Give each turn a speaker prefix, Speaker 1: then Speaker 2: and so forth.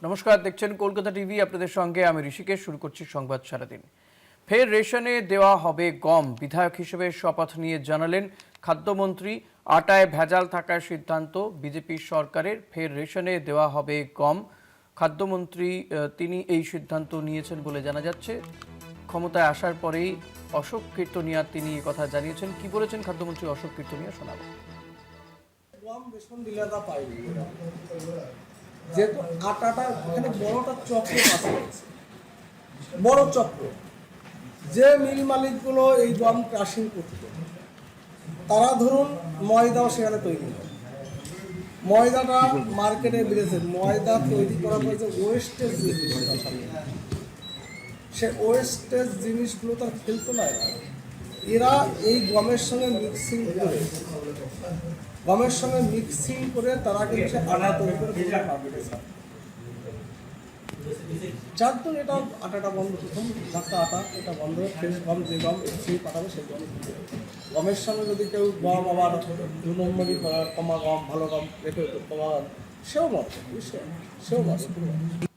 Speaker 1: নমস্কার, দেখছেন কলকাতা টিভি। আপনাদের সঙ্গে আমি ঋষিকেশ। শুরু করছি সংবাদ সারাদিন। ফের রেশনে দেওয়া হবে গম। বিধায়ক হিসেবে শপথ নিয়ে জানালেন খাদ্যমন্ত্রী। আটায় ভেজাল থাকার সিদ্ধান্ত বিজেপি সরকারের। ফের রেশনে দেওয়া হবে গম। খাদ্যমন্ত্রী তিনি এই সিদ্ধান্ত নিয়েছেন বলে জানা যাচ্ছে। ক্ষমতায় আসার পরেই অশোক কীর্তনিয়া তিনি কথা জানিয়েছেন। কি বলেছেন খাদ্যমন্ত্রী অশোক কীর্তনিয়া, শোনাবো।
Speaker 2: গম রেশন ডিলাররা পায়নি, যেহেতু আটাটা এখানে বড়টা চক্র কাজ করেছে, বড় চক্র। যে মিল মালিকগুলো এই গম ক্রাশিং করত, তারা ধরুন ময়দাও সেখানে তৈরি হয়। ময়দাটা মার্কেটে বেড়েছে, ময়দা তৈরি করার পরে যে ওয়েস্টেজ জিনিস, সে ওয়েস্টেজ জিনিসগুলো তার ফেলতো না। এরা এই গমের সঙ্গে মিক্সিং করে তারা কিন্তু আটা তৈরি করে মার্কেটে ছাড়ে। যার জন্য এটা আটাটা বন্ধ, প্রথম ধাক্কা আটা এটা বন্ধ। ফ্রেশ গম, যে গম সেই পাঠাবে সেই গম। গমের সঙ্গে যদি কেউ গম আবার 2 নম্বরই কমা গম, ভালো গম রেখে কমা, সেও মরে, সেও মরে।